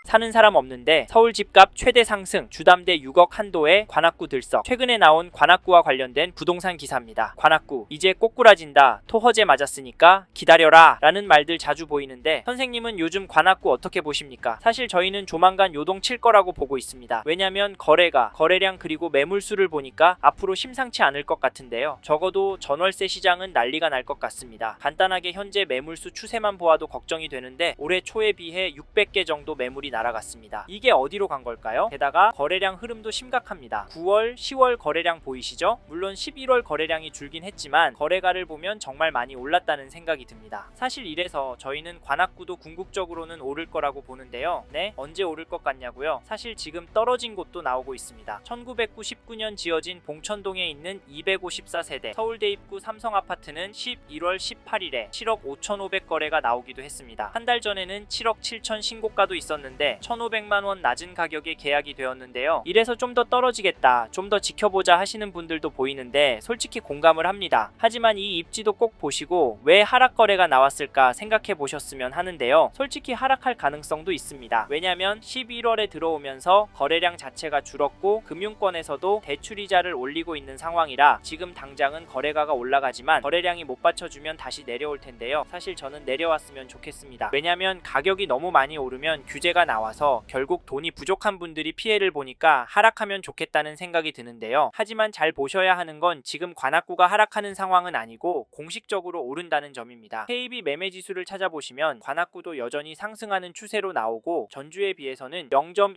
사는 사람 없는데 서울 집값 최대 상승, 주담대 6억 한도에 관악구 들썩. 최근에 나온 관악구와 관련된 부동산 기사입니다. 관악구 이제 꼬꾸라진다, 토허제 맞았으니까 기다려라 라는 말들 자주 보이는데 선생님은 요즘 관악구 어떻게 보십니까? 사실 저희는 조만간 요동 칠 거라고 보고 있습니다. 왜냐면 거래량 그리고 매물수를 보니까 앞으로 심상치 않을 것 같은데요. 적어도 전월세 시장은 난리가 날 것 같습니다. 간단하게 현재 매물수 추세만 보아도 걱정이 되는데 올해 초에 비해 600개 정도 매물이 날아갔습니다. 이게 어디로 간 걸까요? 게다가 거래량 흐름도 심각합니다. 9월, 10월 거래량 보이시죠? 물론 11월 거래량이 줄긴 했지만 거래가를 보면 정말 많이 올랐다는 생각이 듭니다. 사실 이래서 저희는 관악구도 궁극적으로는 오를 거라고 보는데요. 네? 언제 오를 것 같냐고요? 사실 지금 떨어진 곳도 나오고 있습니다. 1999년 지어진 봉천동에 있는 254세대 서울대 입구 삼성아파트는 11월 18일에 7억 5,500 거래가 나오기도 했습니다. 한 달 전에는 7억 7천 신고가도 있었는데 1,500만원 낮은 가격에 계약이 되었는데요. 이래서 좀 더 떨어지겠다, 좀 더 지켜보자 하시는 분들도 보이는데 솔직히 공감을 합니다. 하지만 이 입지도 꼭 보시고 왜 하락 거래가 나왔을까 생각해 보셨으면 하는데요. 솔직히 하락할 가능성도 있습니다. 왜냐면 11월에 들어오면서 거래량 자체가 줄었고 금융권에서도 대출이자를 올리고 있는 상황이라 지금 당장은 거래가가 올라가지만 거래량이 못 받쳐주면 다시 내려올 텐데요. 사실 저는 내려왔으면 좋겠습니다. 왜냐면 가격이 너무 많이 오르면 규제가 나와서 결국 돈이 부족한 분들이 피해를 보니까 하락하면 좋겠다는 생각이 드는데요. 하지만 잘 보셔야 하는 건 지금 관악구가 하락하는 상황은 아니고 공식적으로 오른다는 점입니다. KB 매매지수를 찾아보시면 관악구도 여전히 상승하는 추세로 나오고 전주에 비해서는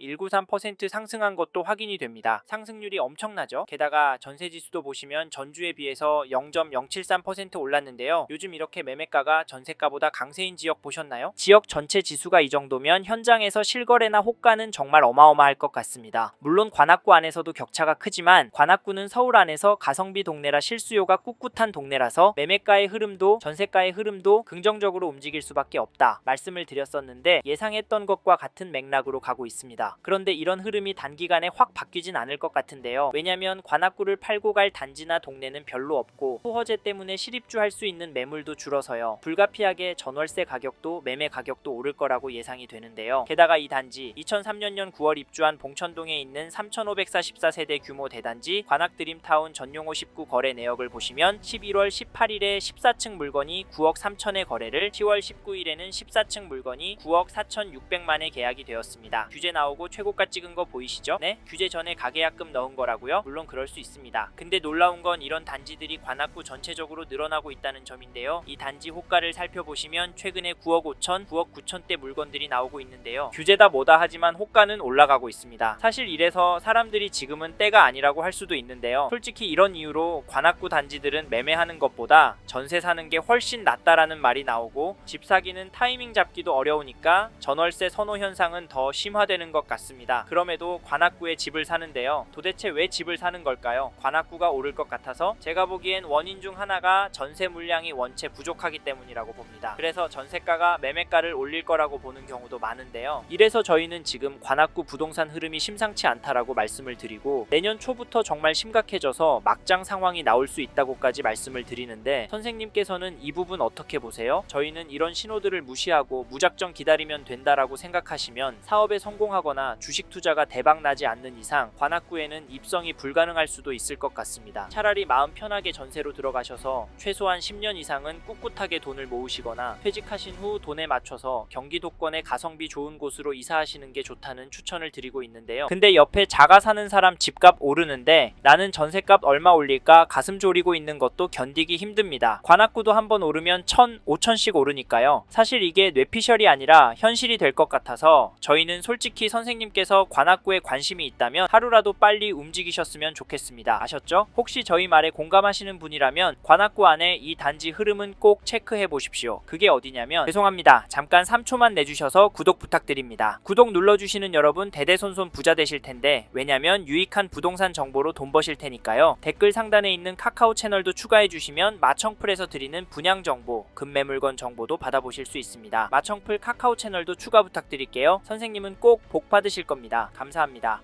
0.193% 상승한 것도 확인이 됩니다. 상승률이 엄청나죠? 게다가 전세지수도 보시면 전주에 비해서 0.073% 올랐는데요. 요즘 이렇게 매매가가 전세가보다 강세인 지역 보셨나요? 지역 전체 지수가 이 정도면 현장에서 실거래나 호가는 정말 어마어마할 것 같습니다. 물론 관악구 안에서도 격차가 크지만 관악구는 서울 안에서 가성비 동네라 실수요가 꿋꿋한 동네라서 매매가의 흐름도 전세가의 흐름도 긍정적으로 움직일 수밖에 없다 말씀을 드렸었는데 예상했던 것과 같은 맥락으로 가고 있습니다. 그런데 이런 흐름이 단기간에 확 바뀌진 않을 것 같은데요. 왜냐면 관악구를 팔고 갈 단지나 동네는 별로 없고 토허제 때문에 실입주할 수 있는 매물도 줄어서요. 불가피하게 전월세 가격도 매매 가격도 오를 거라고 예상이 되는데요. 게다가 이 단지 2003년 9월 입주한 봉천동에 있는 3,544세대 규모 대단지 관악드림타운 전용호 19 거래 내역을 보시면 11월 18일에 14층 물건이 9억 3천에 거래를 10월 19일에는 14층 물건이 9억 4,600만에 계약이 되었습니다. 규제 나오고 최고가 찍은 거 보이시죠? 네? 규제 전에 가계약금 넣은 거라고요? 물론 그럴 수 있습니다. 근데 놀라운 건 이런 단지들이 관악구 전체적으로 늘어나고 있다는 점인데요. 이 단지 호가를 살펴보시면 최근에 9억 5천, 9억 9천대 물건들이 나오고 있는데요. 규제다 뭐다 하지만 호가는 올라가고 있습니다. 사실 이래서 사람들이 지금은 때가 아니라고 할 수도 있는데요. 솔직히 이런 이유로 관악구 단지들은 매매하는 것보다 전세 사는 게 훨씬 낫다라는 말이 나오고 집 사기는 타이밍 잡기도 어려우니까 전월세 선호 현상은 더 심화되는 것 같습니다. 그럼에도 관악구에 집을 사는데요. 도대체 왜 집을 사는 걸까요? 관악구가 오를 것 같아서 제가 보기엔 원인 중 하나가 전세 물량이 원체 부족하기 때문이라고 봅니다. 그래서 전세가가 매매가를 올릴 거라고 보는 경우도 많은데요. 이래서 저희는 지금 관악구 부동산 흐름이 심상치 않다라고 말씀을 드리고 내년 초부터 정말 심각해져서 막장 상황이 나올 수 있다고까지 말씀을 드리는데 선생님께서는 이 부분 어떻게 보세요? 저희는 이런 신호들을 무시하고 무작정 기다리면 된다라고 생각하시면 사업에 성공하거나 주식 투자가 대박 나지 않는 이상 관악구에는 입성이 불가능할 수도 있을 것 같습니다. 차라리 마음 편하게 전세로 들어가셔서 최소한 10년 이상은 꿋꿋하게 돈을 모으시거나 퇴직하신 후 돈에 맞춰서 경기도권의 가성비 좋은 곳으로 이사하시는 게 좋다는 추천을 드리고 있는데요. 근데 옆에 자가 사는 사람 집값 오르는데 나는 전세값 얼마 올릴까 가슴 졸이고 있는 것도 견디기 힘듭니다. 관악구도 한번 오르면 1,000, 5천씩 오르니까요. 사실 이게 뇌피셜이 아니라 현실이 될 것 같아서 저희는 솔직히 선생님께서 관악구에 관심이 있다면 하루라도 빨리 움직이셨으면 좋겠습니다. 아셨죠? 혹시 저희 말에 공감하시는 분이라면 관악구 안에 이 단지 흐름은 꼭 체크해 보십시오. 그게 어디냐면 죄송합니다. 잠깐 3초만 내주셔서 구독 부탁드립니다. 구독 눌러주시는 여러분 대대손손 부자 되실 텐데 왜냐면 유익한 부동산 정보로 돈 버실 테니까요. 댓글 상단에 있는 카카오 채널도 추가해 주시면 마청풀에서 드리는 분양 정보, 급매물건 정보도 받아보실 수 있습니다. 마청풀 카카오 채널도 추가 부탁드릴게요. 선생님은 꼭 복 받으실 겁니다. 감사합니다.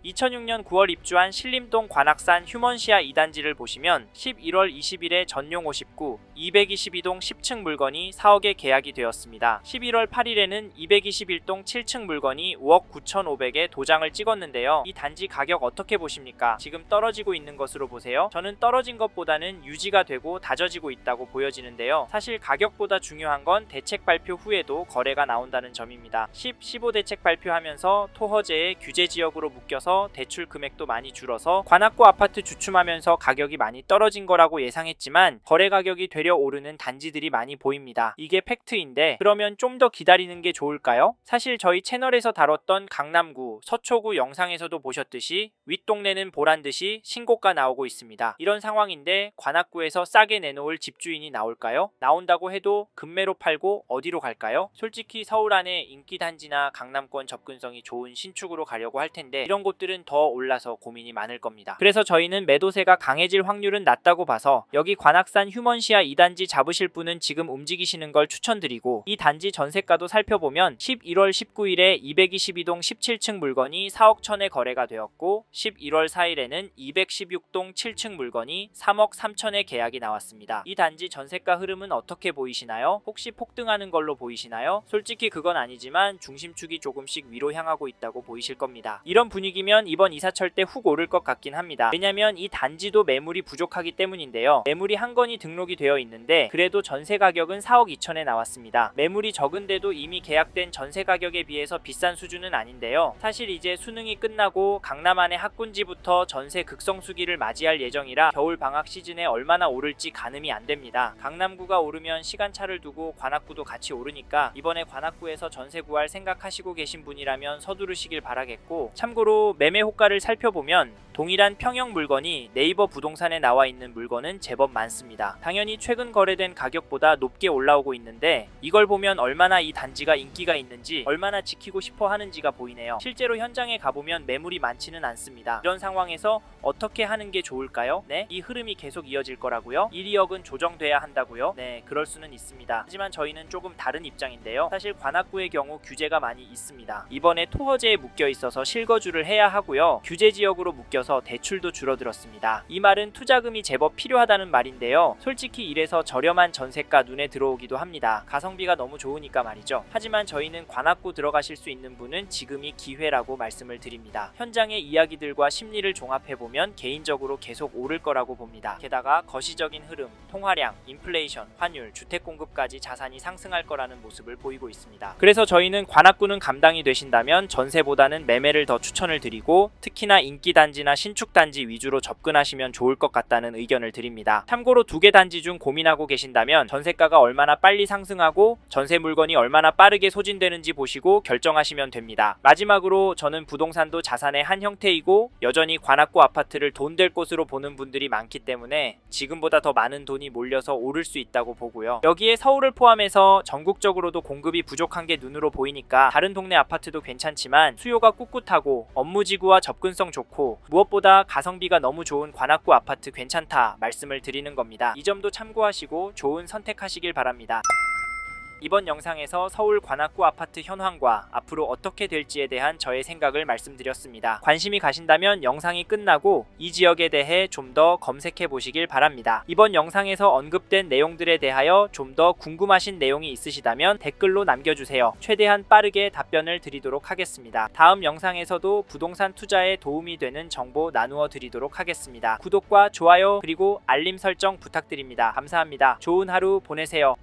2006년 9월 입주한 신림동 관악산 휴먼시아 2단지를 보시면 11월 20일에 전용 59, 222동 10층 물건이 4억에 계약이 되었습니다. 11월 8일에는 221동 7층 물건이 5억 9,500에 도장을 찍었는데요. 이 단지 가격 어떻게 보십니까? 지금 떨어지고 있는 것으로 보세요. 저는 떨어진 것보다는 유지가 되고 다져지고 있다고 보여지는데요. 사실 가격보다 중요한 건 대책 발표 후에도 거래가 나온다는 점입니다. 15 대책 발표하면서 토허제의 규제 지역으로 묶여서 대출 금액도 많이 줄어서 관악구 아파트 주춤하면서 가격이 많이 떨어진 거라고 예상했지만 거래 가격이 되려 오르는 단지들이 많이 보입니다. 이게 팩트인데 그러면 좀 더 기다리는 게 좋을까요? 사실 저희 채널에서 다뤘던 강남구, 서초구 영상에서도 보셨듯이 윗동네는 보란듯이 신고가 나오고 있습니다. 이런 상황인데 관악구에서 싸게 내놓을 집주인이 나올까요? 나온다고 해도 급매로 팔고 어디로 갈까요? 솔직히 서울 안에 인기 단지나 강남권 접근성이 좋은 신축으로 가려고 할 텐데 이런 곳들은 더 올라서 고민이 많을 겁니다. 그래서 저희는 매도세가 강해질 확률은 낮다고 봐서 여기 관악산 휴먼시아 2단지 잡으실 분은 지금 움직이시는 걸 추천드리고 이 단지 전세가도 살펴보면 11월 19일에 222동 17층 물건이 4억 1천에 거래가 되었고 11월 4일에는 216동 7층 물건이 3억 3천에 계약이 나왔습니다. 이 단지 전세가 흐름은 어떻게 보이시나요? 혹시 폭등하는 걸로 보이시나요? 솔직히 그건 아니지만 중심축이 조금씩 위로 향하고 있다고 보이실 겁니다. 이런 분위기면 이번 이사철 때 훅 오를 것 같긴 합니다. 왜냐면 이 단지도 매물이 부족하기 때문인데요. 매물이 한 건이 등록이 되어 있는데 그래도 전세 가격은 4억 2천에 나왔습니다. 매물이 적은데도 이미 계약된 전세 가격에 비해서 비싼 수준은 아닌데요. 사실 이제 수능이 끝나고 강남 안의 학군지부터 전세 극성수기를 맞이할 예정이라 겨울 방학 시즌에 얼마나 오를지 가늠이 안 됩니다. 강남구가 오르면 시간차를 두고 관악구도 같이 오르니까 이번에 관악구에서 전세 구할 생각하시고 계신 분이라면 서두르시길 바라겠고, 참고로 매매 호가를 살펴보면 동일한 평형 물건이 네이버 부동산에 나와 있는 물건은 제법 많습니다. 당연히 최근 거래된 가격보다 높게 올라오고 있는데 이걸 보면 얼마나 이 단지가 인기가 있는지, 얼마나 지키고 싶어 하는지가 보이네요. 실제로 현장에 가보면 매물이 많지는 않습니다. 이런 상황에서 어떻게 하는 게 좋을까요? 네, 이 흐름이 계속 이어질 거라고요? 1,2억은 조정돼야 한다고요? 네, 그럴 수는 있습니다. 하지만 저희는 조금 다른 입장인데요. 사실 관악구의 경우 규제가 많이 있습니다. 이번에 토허제에 묶여 있어서 실거주를 해야 하고요. 규제 지역으로 묶여서 대출도 줄어들었습니다. 이 말은 투자금이 제법 필요하다는 말인데요. 솔직히 이래서 저렴한 전세가 눈에 들어오기도 합니다. 가성비가 너무 좋으니까 말이죠. 하지만 저희는 관악구 들어가실 수 있는 분은 지금이 기회라고 말씀을 드립니다. 현장의 이야기들과 심리를 종합해보면 개인적으로 계속 오를 거라고 봅니다. 게다가 거시적인 흐름, 통화량, 인플레이션, 환율, 주택 공급까지 자산이 상승할 거라는 모습을 보이고 있습니다. 그래서 저희는 관악구는 감당이 되신다면 전세보다는 매매를 더 추천을 드리고, 특히나 인기 단지나 신축 단지 위주로 접근하시면 좋을 것 같다는 의견을 드립니다. 참고로 두 개 단지 중 고민하고 계신다면 전세가가 얼마나 빨리 상승하고 전세 물건이 얼마나 빠르게 소진되는지 보시고 결정하시면 됩니다. 마지막으로 저는 부동산도 자산의 한 형태이고 여전히 관악구 아파트를 돈 될 곳으로 보는 분들이 많기 때문에 지금보다 더 많은 돈이 몰려서 오를 수 있다고 보고요. 여기에 서울을 포함해서 전국적으로도 공급이 부족한 게 눈으로 보이니까 다른 동네 아파트도 괜찮지만 수요가 꿋꿋하고 업무지구와 접근성 좋고 무엇보다 가성비가 너무 좋은 관악구 아파트 괜찮다 말씀을 드리는 겁니다. 이 점도 참고하시고 좋은 선택하시길 바랍니다. 이번 영상에서 서울 관악구 아파트 현황과 앞으로 어떻게 될지에 대한 저의 생각을 말씀드렸습니다. 관심이 가신다면 영상이 끝나고 이 지역에 대해 좀 더 검색해 보시길 바랍니다. 이번 영상에서 언급된 내용들에 대하여 좀 더 궁금하신 내용이 있으시다면 댓글로 남겨주세요. 최대한 빠르게 답변을 드리도록 하겠습니다. 다음 영상에서도 부동산 투자에 도움이 되는 정보 나누어 드리도록 하겠습니다. 구독과 좋아요 그리고 알림 설정 부탁드립니다. 감사합니다. 좋은 하루 보내세요.